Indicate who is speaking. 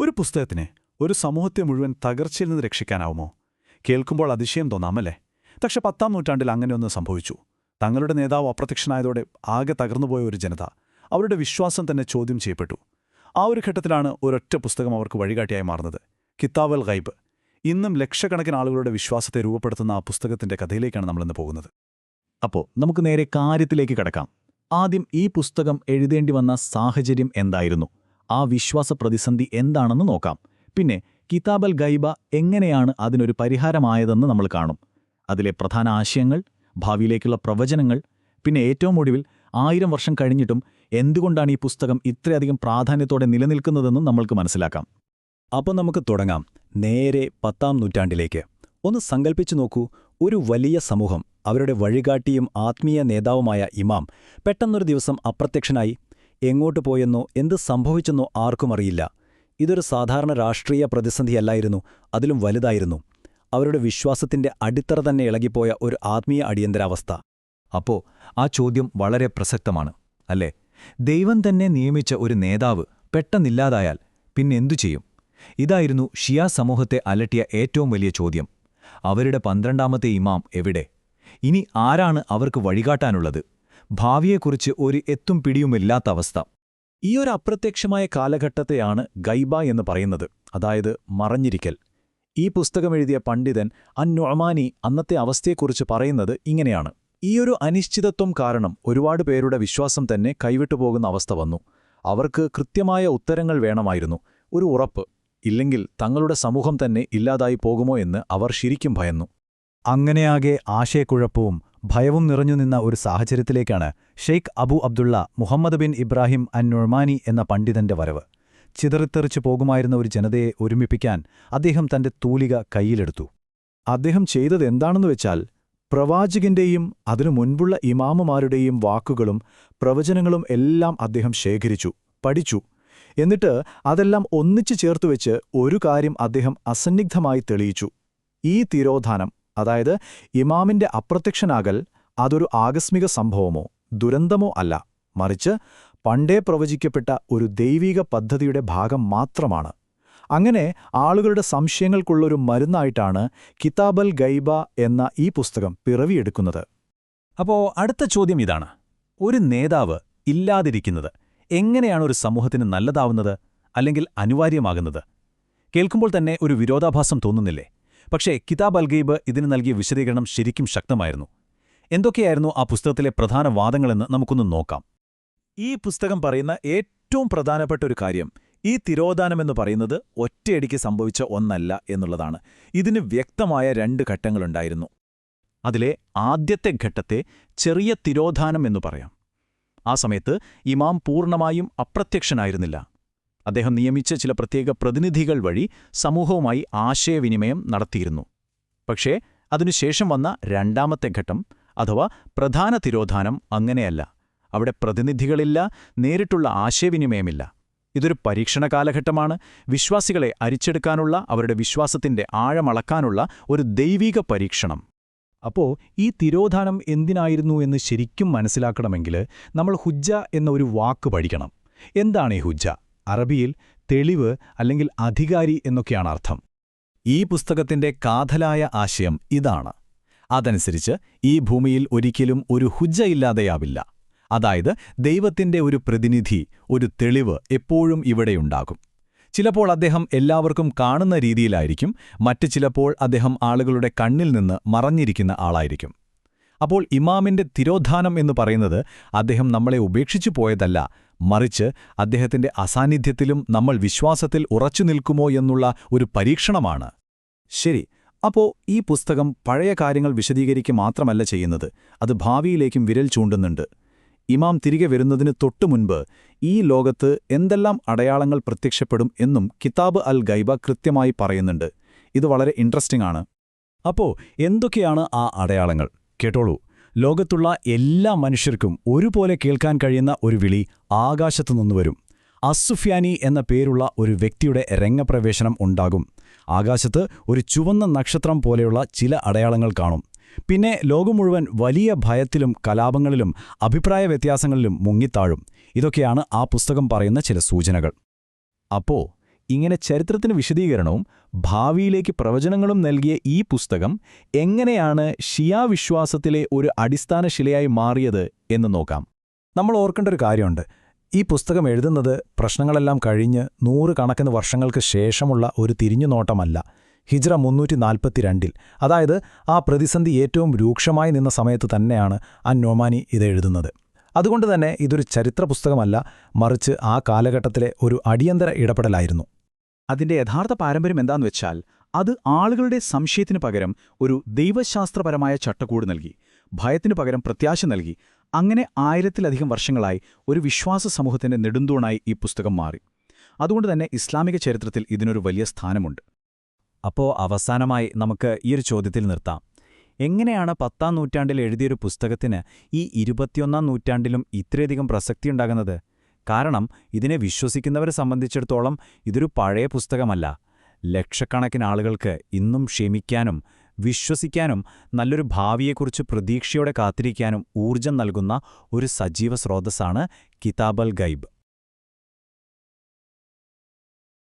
Speaker 1: ഒരു പുസ്തകത്തിന് ഒരു സമൂഹത്തെ മുഴുവൻ തകർച്ചയിൽ നിന്ന് രക്ഷിക്കാനാവുമോ? കേൾക്കുമ്പോൾ അതിശയം തോന്നാമല്ലേ? പക്ഷെ 10-ാം നൂറ്റാണ്ടിൽ അങ്ങനെയൊന്ന് സംഭവിച്ചു. തങ്ങളുടെ നേതാവ് അപ്രത്യക്ഷനായതോടെ ആകെ തകർന്നുപോയ ഒരു ജനത, അവരുടെ വിശ്വാസം തന്നെ ചോദ്യം ചെയ്യപ്പെട്ടു. ആ ഒരു ഘട്ടത്തിലാണ് ഒരൊറ്റ പുസ്തകം അവർക്ക് വഴികാട്ടിയായി മാറുന്നത്, കിതാബ് അൽ ഗൈബ്. ഇന്നും ലക്ഷക്കണക്കിന് ആളുകളുടെ വിശ്വാസത്തെ രൂപപ്പെടുത്തുന്ന ആ പുസ്തകത്തിന്റെ കഥയിലേക്കാണ് നമ്മളിന്ന് പോകുന്നത്.
Speaker 2: അപ്പോൾ നമുക്ക് നേരെ കാര്യത്തിലേക്ക് കടക്കാം. ആദ്യം ഈ പുസ്തകം എഴുതേണ്ടി വന്ന സാഹചര്യം എന്തായിരുന്നു, ആ വിശ്വാസ പ്രതിസന്ധി എന്താണെന്ന് നോക്കാം. പിന്നെ കിതാബ് അൽ ഗൈബ എങ്ങനെയാണ് അതിനൊരു പരിഹാരമായതെന്ന് നമ്മൾ കാണും. അതിലെ പ്രധാന ആശയങ്ങൾ, ഭാവിയിലേക്കുള്ള പ്രവചനങ്ങൾ, പിന്നെ ഏറ്റവും ഒടുവിൽ 1000 വർഷം കഴിഞ്ഞിട്ടും എന്തുകൊണ്ടാണ് ഈ പുസ്തകം ഇത്രയധികം പ്രാധാന്യത്തോടെ നിലനിൽക്കുന്നതെന്നും നമ്മൾക്ക് മനസ്സിലാക്കാം.
Speaker 3: അപ്പോൾ നമുക്ക് തുടങ്ങാം. നേരെ 10-ാം നൂറ്റാണ്ടിലേക്ക് ഒന്ന് സങ്കൽപ്പിച്ചു നോക്കൂ. ഒരു വലിയ സമൂഹം, അവരുടെ വഴികാട്ടിയും ആത്മീയ നേതാവുമായ ഇമാം പെട്ടെന്നൊരു ദിവസം അപ്രത്യക്ഷനായി. എങ്ങോട്ട് പോയെന്നോ എന്ത് സംഭവിച്ചെന്നോ ആർക്കും അറിയില്ല. ഇതൊരു സാധാരണ രാഷ്ട്രീയ പ്രതിസന്ധിയല്ലായിരുന്നു, അതിലും വലുതായിരുന്നു. അവരുടെ വിശ്വാസത്തിന്റെ അടിത്തറ തന്നെ ഇളകിപ്പോയ ഒരു ആത്മീയ അടിയന്തരാവസ്ഥ.
Speaker 2: അപ്പോൾ ആ ചോദ്യം വളരെ പ്രസക്തമാണ്, അല്ലേ? ദൈവം തന്നെ നിയമിച്ച ഒരു നേതാവ് പെട്ടെന്നില്ലാതായാൽ പിന്നെന്തു ചെയ്യും? ഇതായിരുന്നു ഷിയ സമൂഹത്തെ അലട്ടിയ ഏറ്റവും വലിയ ചോദ്യം. അവരുടെ 12ാമത്തെ ഇമാം എവിടെ? ഇനി ആരാണ് അവർക്ക് വഴികാട്ടാനുള്ളത്? ഭാവിയെക്കുറിച്ച് ഒരു എത്തും പിടിയുമില്ലാത്ത അവസ്ഥ.
Speaker 1: ഈയൊരു അപ്രത്യക്ഷമായ കാലഘട്ടത്തെയാണ് ഗൈബ എന്ന് പറയുന്നത്, അതായത് മറഞ്ഞിരിക്കൽ. ഈ പുസ്തകമെഴുതിയ പണ്ഡിതൻ അൻ-നുഅ്മാനി അന്നത്തെ അവസ്ഥയെക്കുറിച്ച് പറയുന്നത് ഇങ്ങനെയാണ്: ഈയൊരു അനിശ്ചിതത്വം കാരണം ഒരുപാട് പേരുടെ വിശ്വാസം തന്നെ കൈവിട്ടുപോകുന്ന അവസ്ഥ വന്നു. അവർക്ക് കൃത്യമായ ഉത്തരങ്ങൾ വേണമായിരുന്നു, ഒരു ഉറപ്പ്. ഇല്ലെങ്കിൽ തങ്ങളുടെ സമൂഹം തന്നെ ഇല്ലാതായി പോകുമോ എന്ന് അവർ ശരിക്കും ഭയന്നു.
Speaker 3: അങ്ങനെയാകെ ആശയക്കുഴപ്പവും ഭയവും നിറഞ്ഞുനിന്ന ഒരു സാഹചര്യത്തിലേക്കാണ് ഷെയ്ഖ് അബു അബ്ദുള്ള മുഹമ്മദ് ബിൻ ഇബ്രാഹിം അൻ-നുഅ്മാനി എന്ന പണ്ഡിതന്റെ വരവ്. ചിതറിത്തെറിച്ചു പോകുമായിരുന്ന ഒരു ജനതയെ ഒരുമിപ്പിക്കാൻ അദ്ദേഹം തന്റെ തൂലിക കയ്യിലെടുത്തു.
Speaker 1: അദ്ദേഹം ചെയ്തത് എന്താണെന്ന് വെച്ചാൽ, പ്രവാചകന്റെയും അതിനു മുൻപുള്ള ഇമാമുമാരുടെയും വാക്കുകളും പ്രവചനങ്ങളും എല്ലാം അദ്ദേഹം ശേഖരിച്ചു, പഠിച്ചു. എന്നിട്ട് അതെല്ലാം ഒന്നിച്ചു ചേർത്തുവെച്ച് ഒരു കാര്യം അദ്ദേഹം അസന്നിഗ്ധമായി തെളിയിച്ചു: ഈ തിരോധാനം, അതായത് ഇമാമിന്റെ അപ്രത്യക്ഷനാകൽ, അതൊരു ആകസ്മിക സംഭവമോ ദുരന്തമോ അല്ല, മറിച്ച് പണ്ടേ പ്രവചിക്കപ്പെട്ട ഒരു ദൈവിക പദ്ധതിയുടെ ഭാഗം മാത്രമാണ്. അങ്ങനെ ആളുകളുടെ സംശയങ്ങൾക്കുള്ളൊരു മരുന്നായിട്ടാണ് കിതാബ് അൽ ഗൈബ എന്ന ഈ പുസ്തകം പിറവിയെടുക്കുന്നത്.
Speaker 2: അപ്പോൾ അടുത്ത ചോദ്യം ഇതാണ്: ഒരു നേതാവ് ഇല്ലാതിരിക്കുന്നത് എങ്ങനെയാണ് ഒരു സമൂഹത്തിന് നല്ലതാവുന്നത്, അല്ലെങ്കിൽ അനിവാര്യമാകുന്നത്? കേൾക്കുമ്പോൾ തന്നെ ഒരു വിരോധാഭാസം തോന്നുന്നില്ലേ? പക്ഷേ കിതാബ് അൽ ഗൈബ് ഇതിന് നൽകിയ വിശദീകരണം ശരിക്കും ശക്തമായിരുന്നു. എന്തൊക്കെയായിരുന്നു ആ പുസ്തകത്തിലെ പ്രധാന വാദങ്ങളെന്ന് നമുക്കൊന്ന് നോക്കാം.
Speaker 1: ഈ പുസ്തകം പറയുന്ന ഏറ്റവും പ്രധാനപ്പെട്ട ഒരു കാര്യം, ഈ തിരോധാനമെന്ന് പറയുന്നത് ഒറ്റയടിക്ക് സംഭവിച്ച ഒന്നല്ല എന്നുള്ളതാണ്. ഇതിന് വ്യക്തമായ 2 ഘട്ടങ്ങളുണ്ടായിരുന്നു.
Speaker 2: അതിലെ ആദ്യത്തെ ഘട്ടത്തെ ചെറിയ തിരോധാനം എന്നു പറയാം. ആ സമയത്ത് ഇമാം പൂർണ്ണമായും അപ്രത്യക്ഷനായിരുന്നില്ല. അദ്ദേഹം നിയമിച്ച ചില പ്രത്യേക പ്രതിനിധികൾ വഴി സമൂഹവുമായി ആശയവിനിമയം നടത്തിയിരുന്നു. പക്ഷേ അതിനുശേഷം വന്ന 2ാമത്തെ ഘട്ടം, അഥവാ പ്രധാന തിരോധാനം, അങ്ങനെയല്ല. അവിടെ പ്രതിനിധികളില്ല, നേരിട്ടുള്ള ആശയവിനിമയമില്ല. ഇതൊരു പരീക്ഷണ കാലഘട്ടമാണ്. വിശ്വാസികളെ അരിച്ചെടുക്കാനുള്ള, അവരുടെ വിശ്വാസത്തിന്റെ ആഴമളക്കാനുള്ള ഒരു ദൈവിക പരീക്ഷണം.
Speaker 3: അപ്പോൾ ഈ തിരോധാനം എന്തിനായിരുന്നു എന്ന് ശരിക്കും മനസ്സിലാക്കണമെങ്കിൽ നമ്മൾ ഹുജ്ജ എന്ന ഒരു വാക്ക് പഠിക്കണം. എന്താണ് ഈ ഹുജ്ജ? അറബിയിൽ തെളിവ് അല്ലെങ്കിൽ അധികാരി എന്നൊക്കെയാണ് അർത്ഥം. ഈ പുസ്തകത്തിന്റെ കാതലായ ആശയം ഇതാണ്. അതനുസരിച്ച് ഈ ഭൂമിയിൽ ഒരിക്കലും ഒരു ഹുജ്ജ ഇല്ലാതെയാവില്ല. അതായത് ദൈവത്തിന്റെ ഒരു പ്രതിനിധി, ഒരു തെളിവ് എപ്പോഴും ഇവിടെയുണ്ടാകും. ചിലപ്പോൾ അദ്ദേഹം എല്ലാവർക്കും കാണുന്ന രീതിയിലായിരിക്കും, മറ്റ് ചിലപ്പോൾ അദ്ദേഹം ആളുകളുടെ കണ്ണിൽ നിന്ന് മറഞ്ഞിരിക്കുന്ന ആളായിരിക്കും. അപ്പോൾ ഇമാമിന്റെ തിരോധാനം എന്ന് പറയുന്നത് അദ്ദേഹം നമ്മളെ ഉപേക്ഷിച്ചു പോയതല്ല, മറിച്ച് അദ്ദേഹത്തിന്റെ അസാന്നിധ്യത്തിലും നമ്മൾ വിശ്വാസത്തിൽ ഉറച്ചു നിൽക്കുമോ എന്നുള്ള ഒരു പരീക്ഷണമാണ്.
Speaker 1: ശരി, അപ്പോൾ ഈ പുസ്തകം പഴയ കാര്യങ്ങൾ വിശദീകരിക്കുക മാത്രമല്ല ചെയ്യുന്നത്, അത് ഭാവിയിലേക്കും വിരൽ ചൂണ്ടുന്നുണ്ട്. ഇമാം തിരികെ വരുന്നതിന് തൊട്ടുമുൻപ് ഈ ലോകത്ത് എന്തെല്ലാം അടയാളങ്ങൾ പ്രത്യക്ഷപ്പെടും എന്നും കിതാബ് അൽ ഗൈബ കൃത്യമായി പറയുന്നുണ്ട്. ഇത് വളരെ ഇൻട്രസ്റ്റിംഗ് ആണ്.
Speaker 3: അപ്പോൾ എന്തൊക്കെയാണ് ആ അടയാളങ്ങൾ? കേട്ടോളൂ. ലോകത്തുള്ള എല്ലാ മനുഷ്യർക്കും ഒരുപോലെ കേൾക്കാൻ കഴിയുന്ന ഒരു വിളി ആകാശത്തുനിന്ന് വരും. അസ്സുഫ്യാനി എന്ന പേരുള്ള ഒരു വ്യക്തിയുടെ രംഗപ്രവേശനം ഉണ്ടാകും. ആകാശത്ത് ഒരു ചുവന്ന നക്ഷത്രം പോലെയുള്ള ചില അടയാളങ്ങൾ കാണും. പിന്നെ ലോകം മുഴുവൻ വലിയ ഭയത്തിലും കലാപങ്ങളിലും അഭിപ്രായ വ്യത്യാസങ്ങളിലും മുങ്ങിത്താഴും. ഇതൊക്കെയാണ് ആ പുസ്തകം പറയുന്ന ചില സൂചനകൾ.
Speaker 2: അപ്പോൾ
Speaker 3: ഇങ്ങനെ ചരിത്രത്തിന് വിശദീകരണവും ഭാവിയിലേക്ക് പ്രവചനങ്ങളും നൽകിയ ഈ പുസ്തകം എങ്ങനെയാണ് ഷിയാ വിശ്വാസത്തിലെ ഒരു അടിസ്ഥാന ശിലയായി മാറിയത് എന്ന് നോക്കാം.
Speaker 1: നമ്മൾ ഓർക്കേണ്ട ഒരു കാര്യമുണ്ട്. ഈ പുസ്തകം എഴുതുന്നത് പ്രശ്നങ്ങളെല്ലാം കഴിഞ്ഞ് 100 കണക്കിന് വർഷങ്ങൾക്ക് ശേഷമുള്ള ഒരു തിരിഞ്ഞുനോട്ടമല്ല. ഹിജ്റ 342 അതായത് ആ പ്രതിസന്ധി ഏറ്റവും രൂക്ഷമായി നിന്ന സമയത്ത് തന്നെയാണ് അൻ-നൊമാനി ഇത് എഴുതുന്നത്. അതുകൊണ്ട് തന്നെ ഇതൊരു ചരിത്ര പുസ്തകമല്ല, മറിച്ച് ആ കാലഘട്ടത്തിലെ ഒരു അടിയന്തര ഇടപെടലായിരുന്നു.
Speaker 2: അതിന്റെ യഥാർത്ഥ പാരമ്പര്യം എന്താണെന്ന് വെച്ചാൽ അത് ആളുകളുടെ സംശയത്തിനു പകരം ഒരു ദൈവശാസ്ത്രപരമായ ചട്ടക്കൂട് നൽകി, ഭയത്തിനു പകരം പ്രത്യാശ നൽകി. അങ്ങനെ 1000-ലധികം വർഷങ്ങളായി ഒരു വിശ്വാസ സമൂഹത്തിന്റെ നെടുന്തൂണായി ഈ പുസ്തകം മാറി. അതുകൊണ്ട് തന്നെ ഇസ്ലാമിക ചരിത്രത്തിൽ ഇതിനൊരു വലിയ സ്ഥാനമുണ്ട്.
Speaker 3: അപ്പോൾ അവസാനമായി നമുക്ക് ഈ ഒരു ചോദ്യത്തിൽ നിർത്താം. എങ്ങനെയാണ് 10ാം നൂറ്റാണ്ടിൽ എഴുതിയൊരു പുസ്തകത്തിന് ഈ 21ാം നൂറ്റാണ്ടിലും ഇത്രയധികം പ്രസക്തിയുണ്ടാകുന്നത്? കാരണം ഇതിനെ വിശ്വസിക്കുന്നവരെ സംബന്ധിച്ചിടത്തോളം ഇതൊരു പഴയ പുസ്തകമല്ല. ലക്ഷക്കണക്കിന് ആളുകൾക്ക് ഇന്നും ക്ഷമിക്കാനും വിശ്വസിക്കാനും നല്ലൊരു ഭാവിയെക്കുറിച്ച് പ്രതീക്ഷയോടെ കാത്തിരിക്കാനും ഊർജം നൽകുന്ന ഒരു സജീവ സ്രോതസ്സാണ് കിതാബ് അൽ ഗൈബ്.